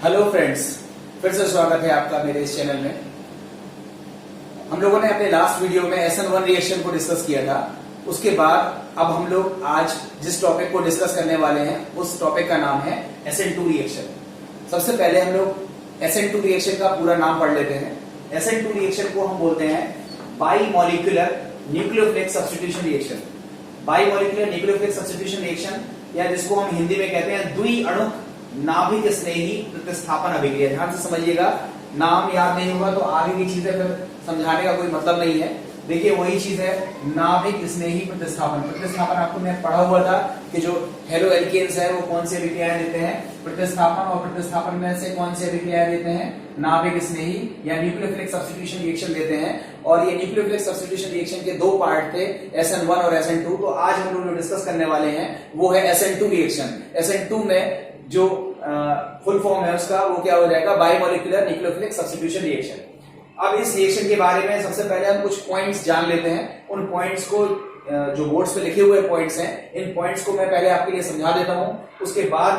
Hello friends, फिर से स्वागत है आपका मेरे इस चैनल में। हम लोगों ने अपने लास्ट वीडियो में SN1 रिएक्शन को डिस्कस किया था। उसके बाद अब हम लोग आज जिस टॉपिक को डिस्कस करने वाले हैं उस टॉपिक का नाम है SN2 रिएक्शन। सबसे पहले हम लोग SN2 रिएक्शन का पूरा नाम पढ़ लेते हैं। SN2 रिएक्शन को हम बोलते हैं bimolecular nucleophilic substitution reaction. Bimolecular nucleophilic substitution reaction, या जिसको हम हिंदी में कहते हैं द्विअणुक नाभिक स्नेही प्रतिस्थापन अभिक्रिया। ध्यान से समझिएगा, नाम याद नहीं होगा तो आगे की चीजें फिर समझाने का कोई मतलब नहीं है। देखिए वही चीज है, नाभिक स्नेही प्रतिस्थापन। प्रतिस्थापन आपको मैं पढ़ा हुआ था कि जो हेलो एल्केन्स है वो कौन सी अभिक्रियाएं देते हैं, प्रतिस्थापन, और प्रतिस्थापन में से कौन सी अभिक्रियाएं देते हैं, नाभिक स्नेही या न्यूक्लियोफिलिक सब्स्टिट्यूशन रिएक्शन देते हैं। और ये न्यूक्लियोफिलिक सब्स्टिट्यूशन रिएक्शन के दो पार्ट थे, SN1 और SN2। तो आज हम लोग जो डिस्कस करने वाले हैं वो है SN2 रिएक्शन। SN2 में जो फुल फॉर्म है उसका वो क्या हो जाएगा, बाइमॉलिक्यूलर न्यूक्लियोफिलिक सब्स्टिट्यूशन रिएक्शन। अब इस रिएक्शन के बारे में सबसे पहले हम कुछ पॉइंट्स जान लेते हैं। उन पॉइंट्स को, जो बोर्ड्स पे लिखे हुए पॉइंट्स हैं, इन पॉइंट्स को मैं पहले आपके लिए समझा देता हूं। उसके बाद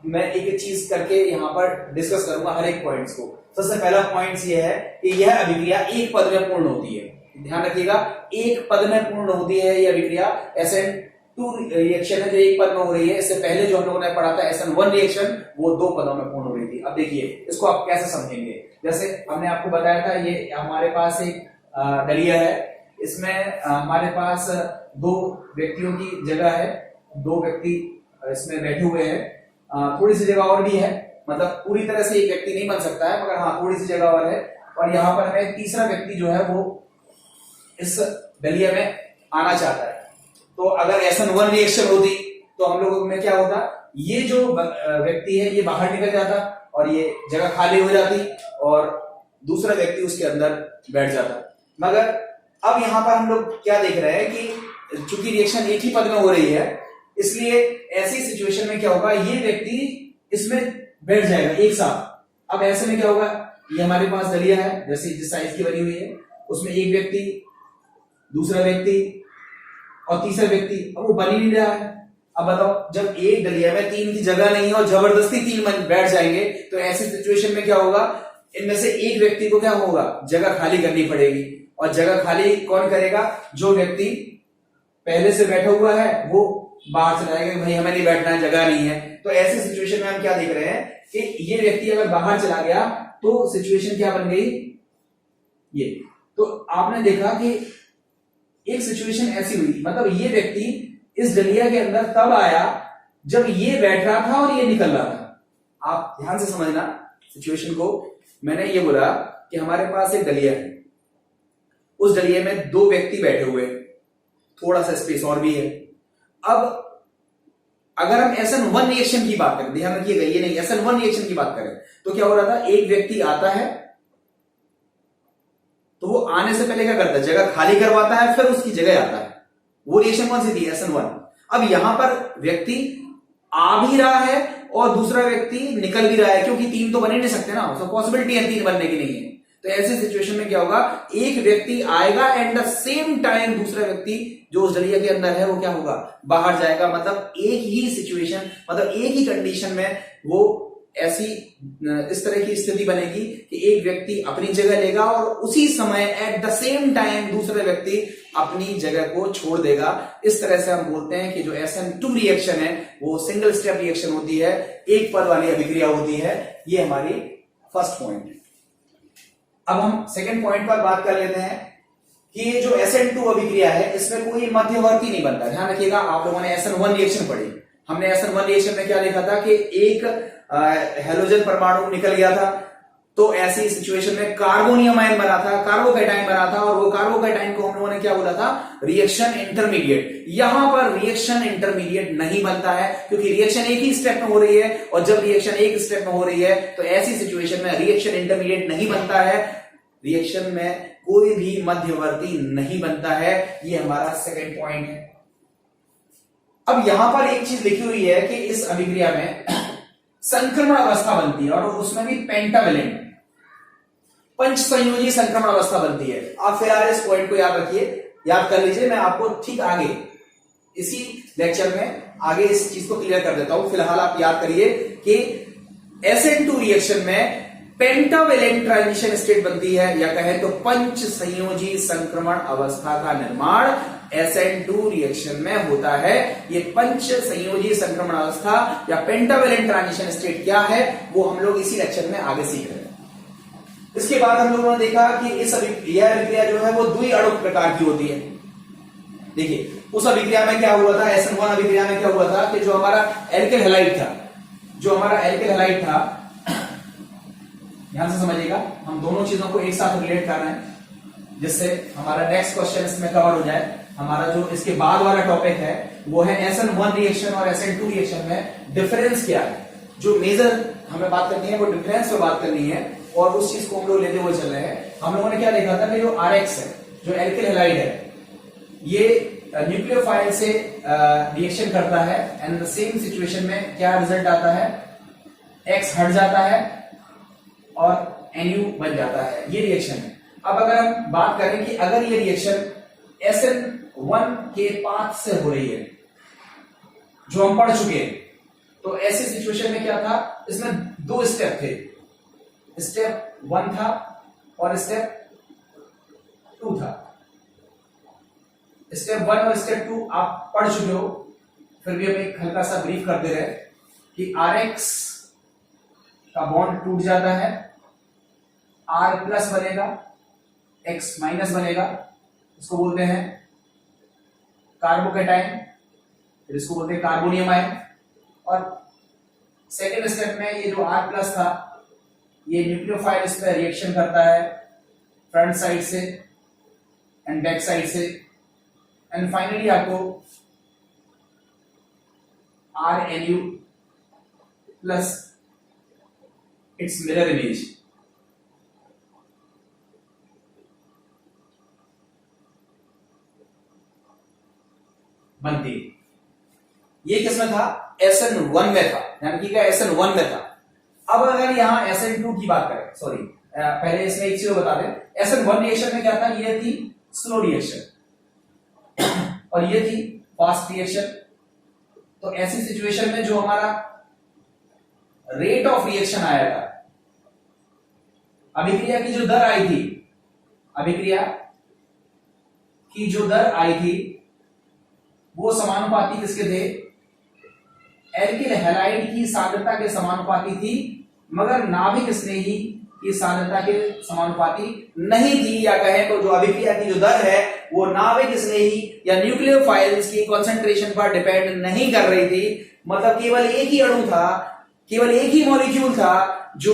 मैं एक एक चीज करके यहाँ पर डिस्कस करूंगा हर एक पॉइंट्स को। सबसे पहला पॉइंट ये है कि यह अभिक्रिया एक पद में पूर्ण होती है। ध्यान रखिएगा, एक पद में पूर्ण होती है यह अभिक्रिया। SN2 रिएक्शन है जो एक पद में हो रही है। इससे पहले जो हम लोगों ने पढ़ा था SN1 रिएक्शन, वो दो पदों में पूर्ण हो रही थी। अब देखिए इसको आप कैसे समझेंगे। जैसे हमने आपको बताया था, ये हमारे पास एक दलिया है, इसमें हमारे पास दो व्यक्तियों की जगह है, दो व्यक्ति इसमें बैठे हुए हैं। थोड़ी सी जगह और भी है, मतलब पूरी तरह से एक व्यक्ति नहीं बन सकता है, मगर हाँ थोड़ी सी जगह और है। और यहाँ पर हमें तीसरा व्यक्ति जो है वो इस दलिया में आना चाहता है। तो अगर SN1 रिएक्शन होती तो हम लोगों में क्या होता, ये जो व्यक्ति है ये बाहर निकल जाता और ये जगह खाली हो जाती और दूसरा व्यक्ति उसके अंदर बैठ जाता। मगर अब यहाँ पर हम लोग क्या देख रहे हैं कि चूंकि रिएक्शन एक ही पद में हो रही है, इसलिए ऐसी सिचुएशन में क्या होगा, ये व्यक्ति इसमें बैठ जाएगा एक साथ। अब ऐसे में क्या होगा, ये हमारे पास दलिया है जैसे जिस साइज की बनी हुई है, उसमें एक व्यक्ति, दूसरा व्यक्ति और तीसरा व्यक्ति, अब वो बन ही नहीं रहा है। अब बताओ, जब एक दलिया में तीन की जगह नहीं है और जबरदस्ती तीन बैठ जाएंगे तो ऐसी सिचुएशन में क्या होगा, इनमें से एक व्यक्ति को क्या होगा, जगह खाली करनी पड़ेगी। और जगह खाली कौन करेगा, जो व्यक्ति पहले से बैठा हुआ है वो बाहर चला जाएगा, भाई हमें नहीं बैठना है, जगह नहीं है। तो ऐसी सिचुएशन में हम क्या देख रहे हैं कि ये व्यक्ति अगर बाहर चला गया तो सिचुएशन क्या बन गई, ये। तो आपने देखा कि एक सिचुएशन ऐसी हुई, मतलब ये व्यक्ति इस दलिया के अंदर तब आया जब ये बैठ रहा था और ये निकल रहा था। आप ध्यान से समझना सिचुएशन को। मैंने ये बोला कि हमारे पास एक दलिया है, उस दलिया में दो व्यक्ति बैठे हुए, थोड़ा सा स्पेस और भी है। अब अगर हम SN1 रिएक्शन की बात करें, ध्यान रखिएगा ये नहीं, SN1 रिएक्शन की बात करें तो क्या हो रहा था, एक व्यक्ति आता है तो वो आने से पहले क्या करता है, जगह खाली करवाता है, फिर उसकी जगह आता है। वो रिएक्शन कौन सी थी, SN1। अब यहां पर व्यक्ति आ भी रहा है और दूसरा व्यक्ति निकल भी रहा है, क्योंकि तीन तो बन ही नहीं सकते ना, तो पॉसिबिलिटी है तीन बनने की नहीं है। तो ऐसे सिचुएशन में क्या होगा, एक व्यक्ति आएगा एंड द सेम टाइम दूसरा व्यक्ति जो उस दलिया के अंदर है वो क्या होगा, बाहर जाएगा। मतलब एक ही सिचुएशन, मतलब एक ही कंडीशन में वो ऐसी इस तरह की स्थिति बनेगी कि एक व्यक्ति अपनी जगह लेगा और उसी समय एट द सेम टाइम दूसरा व्यक्ति अपनी जगह को छोड़ देगा। इस तरह से हम बोलते हैं कि जो SN2 रिएक्शन है वो सिंगल स्टेप रिएक्शन होती है, एक पद वाली अभिक्रिया होती है। ये हमारी फर्स्ट पॉइंट। अब हम सेकंड पॉइंट पर बात कर लेते हैं कि ये जो SN2 अभिक्रिया है इसमें कोई मध्यवर्ती नहीं बनता। ध्यान रखिएगा, आप लोगों ने SN1 रिएक्शन पढ़ी, हमने SN1 रिएक्शन में क्या लिखा था कि एक हेलोजन परमाणु निकल गया था, तो ऐसी सिचुएशन में कार्बोनियम आयन बना था, कार्बोकैटायन बना था, और वो कार्बोकैटायन को हम लोगों ने क्या बोला था, रिएक्शन इंटरमीडिएट। यहां पर रिएक्शन इंटरमीडिएट नहीं बनता है, क्योंकि रिएक्शन एक ही स्टेप में हो रही है, और जब रिएक्शन एक स्टेप में हो रही है तो ऐसी सिचुएशन में रिएक्शन इंटरमीडिएट नहीं बनता है, रिएक्शन में कोई भी मध्यवर्ती नहीं बनता है। ये हमारा सेकेंड पॉइंट है। अब यहां पर एक चीज लिखी हुई है कि इस अभिक्रिया में संक्रमण अवस्था बनती है, और उसमें भी पेंटावेलेंट पंच संयोजी संक्रमण अवस्था बनती है। आप फिलहाल इस पॉइंट को याद रखिए, याद कर लीजिए। मैं आपको ठीक आगे इसी लेक्चर में आगे इस चीज को क्लियर कर देता हूं। फिलहाल आप याद करिए कि SN2 रिएक्शन में पेंटावेलेंट ट्रांजिशन स्टेट बनती है, या कहें तो पंच संयोजी संक्रमण अवस्था का निर्माण SN2 रिएक्शन में होता है। ये पंच संयोजी संक्रमण अवस्था या पेंटावेलेंट ट्रांजिशन स्टेट क्या है वो हम लोग इसी लेक्चर में आगे सीख रहे हैं। इसके बाद हम लोगों ने देखा कि यह अभिक्रिया जो है वो द्वि अणुक प्रकार की होती है। देखिए उस अभिक्रिया में क्या हुआ था, SN1 अभिक्रिया में क्या हुआ था कि जो हमारा एल्किल हैलाइड था, ध्यान से समझिएगा, हम दोनों चीजों को एक साथ रिलेट कर रहे हैं जिससे हमारा नेक्स्ट क्वेश्चन इसमें कवर हो जाए। हमारा जो इसके बाद वाला टॉपिक है वो है SN1 रिएक्शन और SN2 रिएक्शन में डिफरेंस क्या है। जो मेजर हमें बात करनी है वो डिफरेंस पे बात करनी है, और उस चीज को हम लोग लेते हुए चल रहे हैं। हम लोगों ने क्या देखा था कि जो RX है, जो एल्किल हैलाइड है, ये न्यूक्लियोफाइल से रिएक्शन करता है एंड द सेम सिचुएशन में क्या रिजल्ट आता है, X हट जाता है और Nu बन जाता है। ये रिएक्शन है। अब अगर हम बात करें कि अगर ये रिएक्शन SN1 के पाथ से हो रही है जो हम पढ़ चुके हैं, तो ऐसी सिचुएशन में क्या था, इसमें दो स्टेप थे, स्टेप 1 था और स्टेप 2 था। स्टेप 1 और स्टेप 2 आप पढ़ चुके हो, फिर भी हम एक हल्का सा ब्रीफ कर दे रहे हैं कि RX का बॉन्ड टूट जाता है, R प्लस बनेगा, X माइनस बनेगा, इसको बोलते हैं कार्बोकेटाइन, फिर इसको बोलते हैं कार्बोनियम आयन। और सेकेंड स्टेप में ये जो R प्लस था, ये न्यूक्लियोफाइल इस पर रिएक्शन करता है फ्रंट साइड से एंड बैक साइड से, एंड फाइनली आपको RNU plus it's mirror image बनती। ये किसमें था, SN1 में था, यानी कि क्या SN1 में था। अब अगर यहां SN2 की बात करें, सॉरी पहले इसमें एक चीज बता दें, SN1 रिएक्शन में क्या था, ये थी स्लो रिएक्शन और ये थी फास्ट रिएक्शन। तो ऐसी सिचुएशन में जो हमारा रेट ऑफ रिएक्शन आया था, अभिक्रिया की जो दर आई थी, अभिक्रिया की जो दर आई थी वो समानुपाती किसके थे, एल्किल हैलाइड की सांद्रता के समानुपाती थी, मगर नाभिक स्नेही की सांद्रता के समानुपाती नहीं थी। या कहें तो जो अभिक्रिया की जो दर है वो नाभिक स्नेही या न्यूक्लियोफाइल्स की कंसंट्रेशन पर डिपेंड नहीं कर रही थी। मतलब केवल एक ही अणु था, केवल एक ही मॉलिक्यूल था जो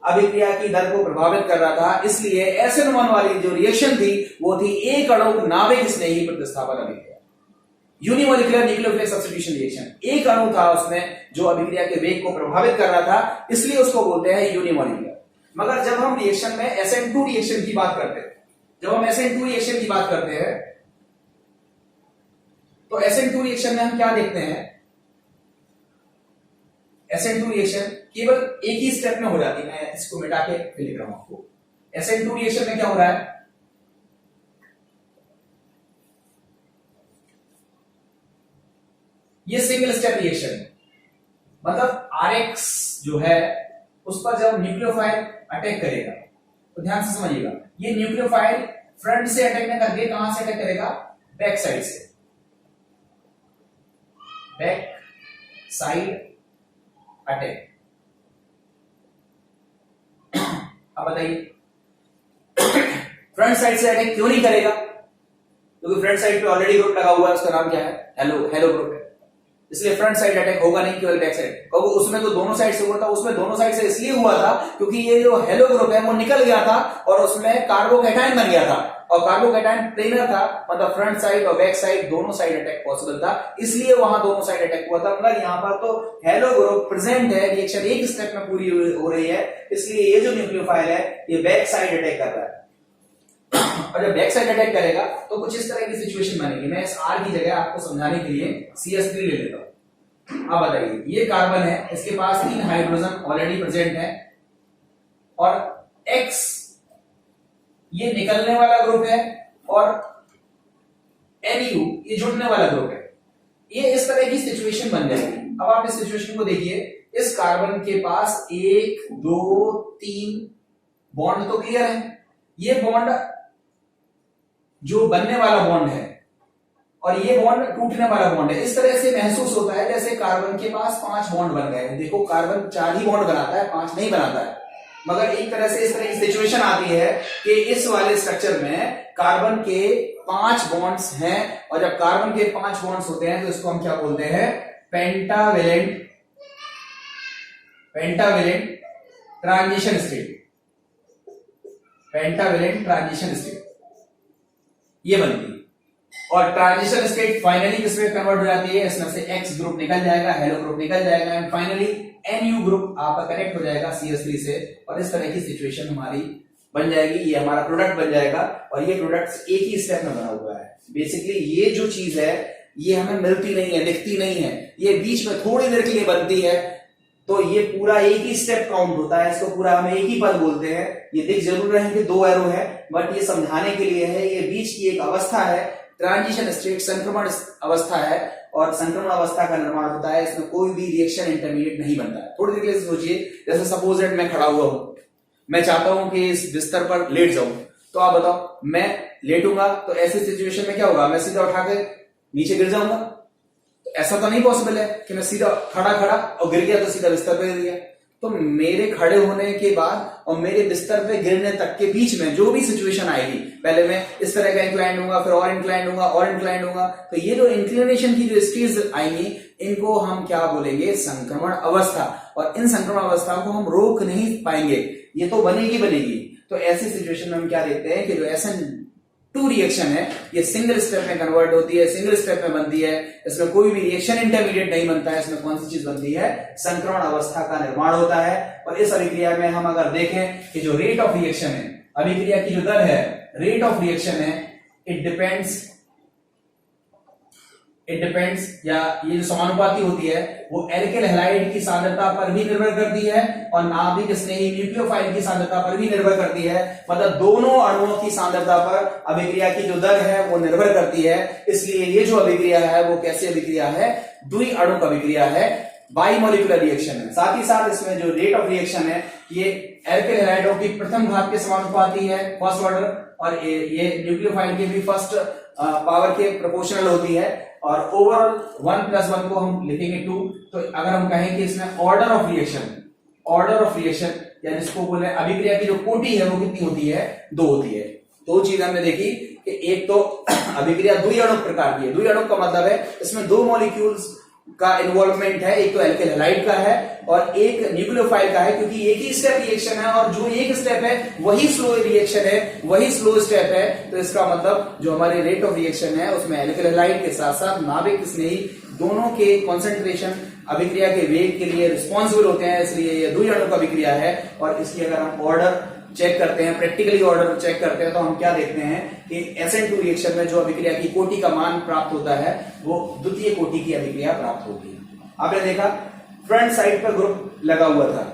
अभिक्रिया की दर को प्रभावित कर रहा था। इसलिए SN1 वाली जो रिएक्शन थी वो थी एक अणु नाभिक स्नेही प्रतिस्थापन अभिक्रिया, यूनिमोलिकुलर न्यूक्लियोफिलिक सब्स्टिट्यूशन रिएक्शन। एक अणु था उसमें जो अभिक्रिया के वेग को प्रभावित कर रहा था, इसलिए उसको बोलते हैं यूनिमोलिकुलर। मगर जब हम रिएक्शन में SN2 रिएक्शन की बात करते हैं, जब हम SN2 रिएक्शन की बात करते हैं तो SN2 रिएक्शन में हम क्या देखते हैं, SN2 रिएक्शन केवल एक ही स्टेप में हो जाती है। मैं इसको मिटा के फिर लिख रहा हूं आपको। SN2 रिएक्शन में क्या हो रहा है, ये सिंगल स्टेप रिएक्शन है। मतलब RX जो है उस पर जब न्यूक्लियोफाइल अटैक करेगा, तो ध्यान से समझिएगा, ये न्यूक्लियोफाइल फ्रंट से अटैक न करके कहां से अटैक करेगा, बैक साइड से, बैक साइड अटैक। अब बताइए फ्रंट साइड से अटैक क्यों नहीं करेगा, क्योंकि फ्रंट साइड पे ऑलरेडी ग्रुप लगा हुआ है, उसका नाम क्या है, हेलो ग्रुप है, इसलिए फ्रंट साइड अटैक होगा नहीं, केवल बैक साइड। क्योंकि उसमें तो दोनों साइड से हुआ था, उसमें दोनों साइड से इसलिए हुआ था क्योंकि ये जो हेलो ग्रुप है वो निकल गया था और उसमें कार्बोकैटायन बन गया था, और कार्बोकैटायन प्लेनर था, मतलब फ्रंट साइड और बैक साइड दोनों साइड अटैक पॉसिबल था, इसलिए वहां दोनों साइड अटैक हुआ था। मगर यहाँ पर तो हेलो ग्रुप प्रेजेंट है, रिएक्शन एक स्टेप में पूरी हो रही है, इसलिए ये जो न्यूक्लियोफाइल है ये बैक साइड अटैक कर रहा है। और जब बैक साइड अटैक करेगा तो कुछ इस तरह की सिचुएशन बनेगी। मैं इस R की जगह आपको समझाने के लिए CH3 ले लेता हूं। अब बताइए, ये कार्बन है, इसके पास 3 हाइड्रोजन ऑलरेडी प्रेजेंट है, और X ये निकलने वाला ग्रुप है और Nu ये जुड़ने वाला ग्रुप है। ये इस तरह की सिचुएशन बन जाएगी। अब आप इस सिचुएशन को देखिए, इस कार्बन के पास 1 2 3 बॉन्ड तो क्लियर है, ये बॉन्ड जो बनने वाला बॉन्ड है और ये बॉन्ड टूटने वाला बॉन्ड है। इस तरह से महसूस होता है जैसे कार्बन के पास 5 बॉन्ड बन गए। देखो कार्बन 4 ही बॉन्ड बनाता है, 5 नहीं बनाता है, मगर एक तरह से इस तरह की सिचुएशन आती है कि इस वाले स्ट्रक्चर में कार्बन के 5 बॉन्ड्स हैं, और जब कार्बन के 5 बॉन्ड्स होते हैं तो इसको हम क्या बोलते हैं, pentavalent transition state, pentavalent transition state ये बनती है। और ट्रांजिशन स्टेट फाइनली किसमें कन्वर्ट हो जाती है, इसमें से X ग्रुप निकल जाएगा, हेलो ग्रुप निकल जाएगा, एंड फाइनली NU ग्रुप आपका कनेक्ट हो जाएगा CH3 से, और इस तरह की सिचुएशन हमारी बन जाएगी। ये हमारा प्रोडक्ट बन जाएगा, और ये प्रोडक्ट एक ही स्टेप में बना हुआ है। बेसिकली ये जो चीज है ये हमें मिलती नहीं है, दिखती नहीं है, ये बीच में थोड़ी देर के लिए बनती है, तो ये पूरा एक ही स्टेप काउंट होता है, इसको पूरा हम एक ही पद बोलते हैं। ये दिख जरूर रहे कि 2 एरो है, बट ये समझाने के लिए है, ये बीच की एक अवस्था है, ट्रांजिशन स्टेट संक्रमण अवस्था है, और संक्रमण अवस्था का निर्माण होता है, इसमें कोई भी रिएक्शन इंटरमीडिएट नहीं बनता है। थोड़ी देर के लिए सोचिए, जैसे सपोज दैट मैं खड़ा हुआ हूं, मैं चाहता हूं कि इस बिस्तर पर लेट जाऊं, तो आप बताओ मैं लेटूंगा तो ऐसी सिचुएशन में क्या होगा, मैं सीधा उठा के नीचे गिर जाऊंगा? तो ऐसा तो नहीं पॉसिबल है कि मैं सीधा खड़ा और गिर गया तो सीधा बिस्तर पे गिर गया। तो मेरे खड़े होने के बाद और मेरे बिस्तर पे गिरने तक के बीच में जो भी सिचुएशन आएगी, पहले मैं इस तरह का इंक्लाइन होगा, फिर और इंक्लाइन होगा, और इंक्लाइन होगा, तो ये जो इंक्लिनेशन की जो स्टेज आएंगी इनको हम क्या बोलेंगे, संक्रमण अवस्था। और इन संक्रमण अवस्था को हम रोक नहीं पाएंगे, ये तो बनेगी। तो ऐसी सिचुएशन में हम क्या देखते हैं कि जो SN2 रिएक्शन है ये सिंगल स्टेप में कन्वर्ट होती है, सिंगल स्टेप में बनती है, इसमें कोई भी रिएक्शन इंटरमीडिएट नहीं बनता है। इसमें कौन सी चीज बनती है, संक्रमण अवस्था का निर्माण होता है। और इस अभिक्रिया में हम अगर देखें कि जो रेट ऑफ रिएक्शन है, अभिक्रिया की जो दर है, रेट ऑफ रिएक्शन है, इट डिपेंड्स या ये जो समानुपाती होती है वो एल्किल हैलाइड की सांद्रता पर भी निर्भर करती है, और नाभिक स्नेही न्यूक्लियोफाइल की सांद्रता पर भी निर्भर करती है। मतलब दोनों अणुओं की सांद्रता पर अभिक्रिया की जो दर है वो निर्भर करती है। इसलिए ये जो अभिक्रिया है वो कैसी अभिक्रिया है, द्विअणुक अभिक्रिया है, बाइमोलिकुलर रिएक्शन है। साथ ही साथ इसमें जो रेट ऑफ रिएक्शन है ये एल्किल हैलाइडों की प्रथम घात के समानुपाती है, फर्स्ट ऑर्डर, और ये न्यूक्लियोफाइल की भी फर्स्ट पावर के प्रोपोर्शनल होती है। और ओवरऑल 1+1 को हम लिखेंगे 2। तो अगर हम कहें कि इसमें ऑर्डर ऑफ रिएक्शन या जिसको बोले अभिक्रिया की जो कोटि है वो कितनी होती है, 2 होती है। 2 चीज हमने देखी कि एक तो अभिक्रिया द्विअणुक प्रकार की है। द्विअणुक का मतलब है इसमें 2 मॉलिक्यूल्स का इन्वॉल्वमेंट है, एक तो एल्किल हैलाइड का है और एक न्यूक्लियोफाइल का है, क्योंकि एक ही स्टेप रिएक्शन है, और जो एक स्टेप है वही स्लो रिएक्शन है, वही स्लो स्टेप है। तो इसका मतलब जो हमारे रेट ऑफ रिएक्शन है उसमें एल्किल हैलाइड के साथ साथ नाभिक स्नेही दोनों के कॉन्सेंट्रेशन अभिक्रिया के वेग के लिए रिस्पॉन्सिबल होते हैं, इसलिए यह द्विअणुक अभिक्रिया है। और इसकी अगर हम ऑर्डर चेक करते हैं, प्रैक्टिकली ऑर्डर चेक करते हैं, तो हम क्या देखते हैं कि SN2 रिएक्शन में जो अभिक्रिया की कोटि का मान प्राप्त होता है वो द्वितीय कोटि की अभिक्रिया प्राप्त होती है। आपने देखा फ्रंट साइड पर ग्रुप लगा हुआ था,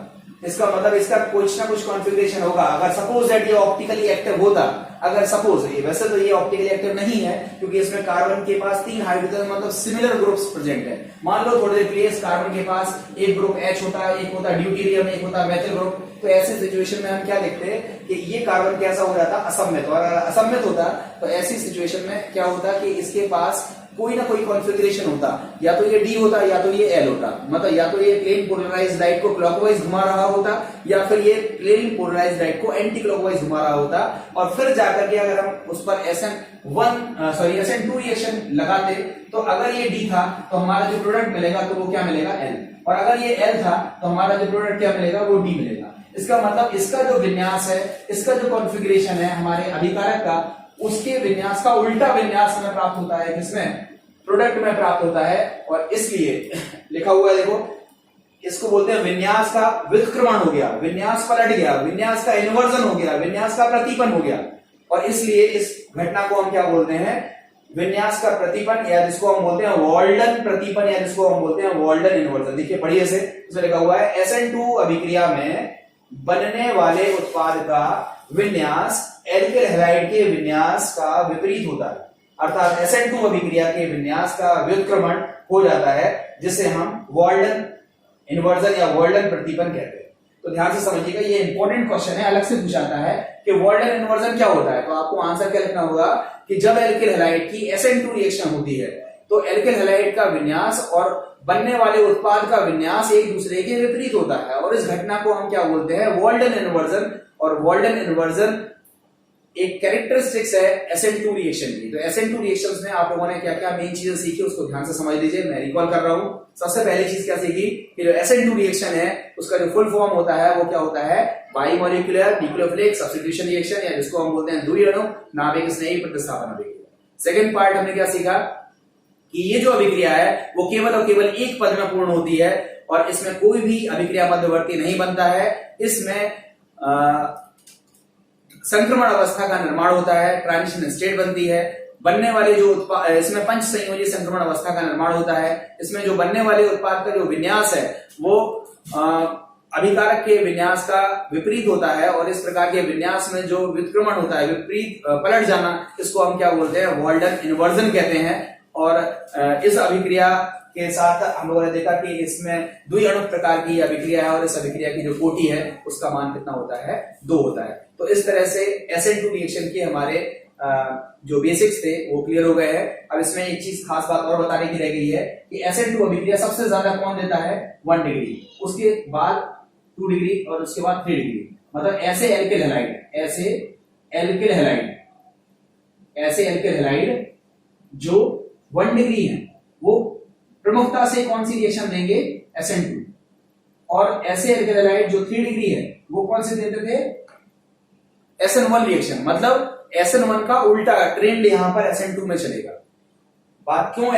इसका मतलब इसका कुछ ना कुछ कॉन्फ़िगरेशन होगा। अगर सपोज दैट ये ऑप्टिकली एक्टिव होता, अगर सपोज ये, वैसे तो ये ऑप्टिकली एक्टिव नहीं है क्योंकि इसमें कार्बन के पास 3 हाइड्रोजन मतलब सिमिलर ग्रुप्स प्रेजेंट है। मान लो थोड़ी देर के लिए इस कार्बन के पास एक ग्रुप H होता है, एक होता ड्यूटेरियम, एक होता मेथिल ग्रुप। तो ऐसे सिचुएशन में हम क्या देखते हैं कि ये कार्बन कैसा हो जाता, असम्मित। और अगर असम्मित होता तो ऐसी सिचुएशन में क्या होता कि इसके पास कोई ना कोई कॉन्फ़िगरेशन होता, या तो ये D होता या तो ये L होता। मतलब या तो ये प्लेन पोलराइज्ड लाइट को क्लॉकवाइज घुमा रहा होता या फिर ये प्लेन पोलराइज्ड लाइट को एंटी क्लॉकवाइज घुमा रहा होता। और फिर जाकर के अगर हम उस पर SN2 रिएक्शन लगाते तो अगर ये D था तो हमारा जो प्रोडक्ट मिलेगा तो वो क्या मिलेगा, L। और अगर ये L था तो हमारा जो प्रोडक्ट क्या मिलेगा, वो D मिलेगा। इसका मतलब इसका जो विन्यास है, इसका जो कॉन्फ़िगरेशन है हमारे अभिकारक का, उसके विन्यास का उल्टा विन्यास हमें प्राप्त होता है, जिसमें प्रोडक्ट में प्राप्त होता है। और इसलिए लिखा हुआ है, देखो इसको बोलते हैं विन्यास का व्युत्क्रमण हो गया, विन्यास पलट गया, विन्यास का इन्वर्जन हो गया, विन्यास का प्रतिपन हो गया। और इसलिए इस घटना को हम क्या बोलते हैं, विन्यास का प्रतिपन, या जिसको हम बोलते हैं वॉल्डन प्रतिपन, या जिसको हम बोलते हैं वॉल्डन इन्वर्जन। देखिए पढ़िए से, इसमें लिखा हुआ है SN2 अभिक्रिया में बनने वाले उत्पाद का विन्यास एल्किल हैलाइड के विन्यास का विपरीत होता है। अर्थात SN2 अभिक्रिया के विन्यास का व्युत्क्रमण हो जाता है, जिसे हम वॉल्डन इन्वर्जन या वॉल्डन प्रतिपन्न कहते हैं। तो ध्यान से समझिएगा, ये इंपॉर्टेंट क्वेश्चन है, अलग से पूछाता है कि वॉल्डन इन्वर्जन क्या होता है। तो आपको आंसर क्या लिखना होगा कि जब एल्किल हैलाइड की SN2 रिएक्शन होती है तो एल्किल हैलाइड का विन्यास और बनने वाले उत्पाद का विन्यास एक दूसरे के विपरीत होता है, और इस घटना को हम क्या बोलते हैं, वॉल्डन इन्वर्जन। और वॉल्डन इन्वर्जन एक कैरेक्टरिस्टिक्स है SN2 रिएक्शन की। तो SN2 रिएक्शंस में आप लोगों ने क्या क्या मेन चीजें सीखी उसको ध्यान से समझ लीजिए। मैं रिकॉल कर रहा हूं। सबसे पहली चीज क्या सीखी कि जो SN2 रिएक्शन है उसका जो फुल फॉर्म होता है वो क्या होता है, बाइमोलिक्यूलर न्यूक्लियोफिलिक सब्स्टिट्यूशन रिएक्शन, या जिसको हम बोलते हैं द्वितीय अणु नाभिक स्नेही प्रतिस्थापन अभिक्रिया। सेकंड पार्ट हमने क्या सीखा कि ये जो अभिक्रिया है वो केवल और केवल एक पद में पूर्ण होती है, और इसमें कोई भी अभिक्रिया मध्यवर्ती नहीं बनता है। इसमें संक्रमण अवस्था का निर्माण होता है, ट्रांजिशन स्टेट बनती है। बनने वाले जो उत्पाद, इसमें पंच संयोजी संक्रमण अवस्था का निर्माण होता है। इसमें जो बनने वाले उत्पाद का जो विन्यास है वो अभिकारक के विन्यास का विपरीत होता है, और इस प्रकार के विन्यास में जो व्युत्क्रमण होता है, विपरीत पलट जाना, इसको हम क्या बोलते हैं, वॉल्डन इन्वर्जन कहते हैं। और इस अभिक्रिया के साथ हम लोगों ने देखा कि इसमें द्विअणु प्रकार की अभिक्रिया है, और इस अभिक्रिया की जो कोटि है उसका मान कितना होता है, 2 होता है। तो इस तरह से SN2 रिएक्शन के हमारे जो बेसिक्स थे वो क्लियर हो गए हैं। अब इसमें एक चीज खास बात और बताने की रह गई है कि SN2 अभिक्रिया सबसे ज्यादा कौन देता है, 1 डिग्री, उसके बाद 2 डिग्री और उसके बाद 3 डिग्री। मतलब ऐसे एल्किल हैलाइड जो 1 डिग्री है वो प्रमुखता से कौन सी रिएक्शन देंगे, SN2। और ऐसे एल्किल हैलाइड जो 3 डिग्री है वो कौन से देते थे, SN1 रिएक्शन। मतलब SN1 का उल्टा ट्रेंड यहां पर SN2 में चलेगा। बात क्यों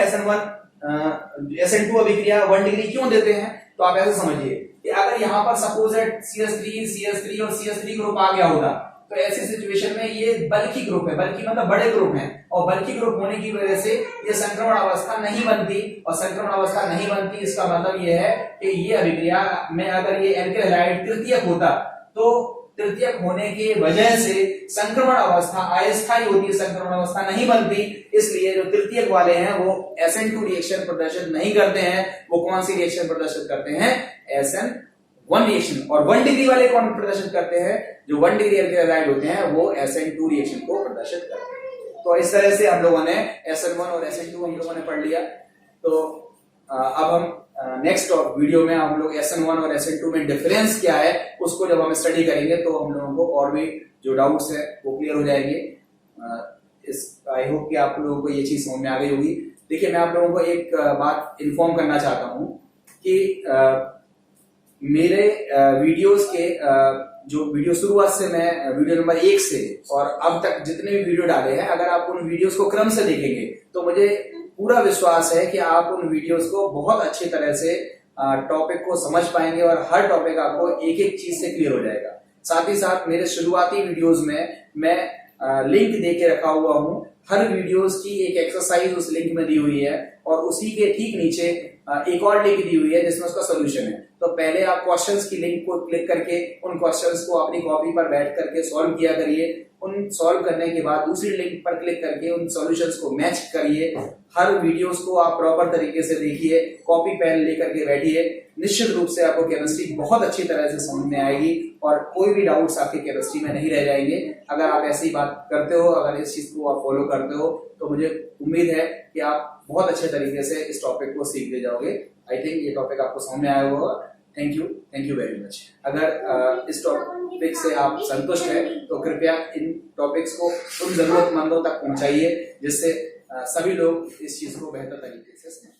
SN2 अभिक्रिया 1 डिग्री क्यों देते हैं, तो आप ऐसे समझिए कि अगर यहां पर सपोज CH3 और CH3 ग्रुप आ गया होता, तो ऐसी सिचुएशन में ये बल्की ग्रुप है, बल्कि मतलब बड़े ग्रुप हैं, और बल्कि ग्रुप होने की वजह से ये संक्रमण अवस्था नहीं बनती, और संक्रमण अवस्था नहीं बनती इसका मतलब ये है कि ये अभिक्रिया में अगर ये एल्किल हैलाइड तृतीयक होता तो तृतीयक होने की वजह से संक्रमण अवस्था अस्थायी होती है, संक्रमण अवस्था नहीं बनती। इसलिए जो तृतीयक वाले हैं वो SN2 रिएक्शन प्रदर्शित नहीं करते हैं। वो कौन सी रिएक्शन प्रदर्शित करते हैं, SN1 रिएक्शन। और 1 डिग्री वाले कौन प्रदर्शित करते हैं, जो 1 डिग्री एल्किल हैलाइड होते हैं वो SN2 रिएक्शन को प्रदर्शित करते हैं। तो इस तरह से हम लोगों ने SN1 और SN2 हम लोगों ने पढ़ लिया। तो अब हम नेक्स्ट वीडियो में हम लोग SN1 और SN2 में डिफरेंस क्या है उसको जब हम स्टडी करेंगे तो हम लोगों को और भी जो डाउट्स है वो क्लियर हो जाएंगे। आई होप कि आप लोगों को ये चीज समझ में आ गई होगी। देखिए, मैं आप लोगों को एक बात इन्फॉर्म करना चाहता हूं कि मेरे वीडियोस के जो वीडियो शुरुआत से मैं वीडियो नंबर 1 से और अब तक जितने भी वीडियो डाले हैं, अगर आप उन वीडियोस को क्रम से देखेंगे तो मुझे पूरा विश्वास है कि आप उन वीडियोस को बहुत अच्छी तरह से टॉपिक को समझ पाएंगे, और हर टॉपिक आपको एक एक चीज से क्लियर हो जाएगा। साथ ही साथ मेरे शुरुआती वीडियोस में मैं लिंक दे के रखा हुआ हूं। हर वीडियोस की एक एक्सरसाइज उस लिंक में दी हुई है, और उसी के ठीक नीचे एक और लिंक दी हुई है जिसमें उसका सोल्यूशन है। तो पहले आप क्वेश्चंस की लिंक को क्लिक करके उन क्वेश्चंस को अपनी कॉपी पर बैठ करके सॉल्व किया करिए। उन सॉल्व करने के बाद दूसरी लिंक पर क्लिक करके उन सॉल्यूशंस को मैच करिए। हर वीडियोस को आप प्रॉपर तरीके से देखिए, कॉपी पेन लेकर के बैठिए। निश्चित रूप से आपको केमिस्ट्री बहुत अच्छी तरह से समझ में आएगी, और कोई भी डाउट्स आपके केमिस्ट्री में नहीं रह जाएंगे। अगर आप ऐसी बात करते हो, अगर इस चीज को आप फॉलो करते हो, तो मुझे उम्मीद है कि आप बहुत अच्छे तरीके से इस टॉपिक को सीखते जाओगे। आई थिंक ये टॉपिक आपको समझ में आया होगा। Thank you very much. अगर इस टॉपिक से आप संतुष्ट हैं तो कृपया इन टॉपिक्स को उन जरूरतमंदों तक पहुंचाइए, जिससे सभी लोग इस चीज को बेहतर तरीके से समझें।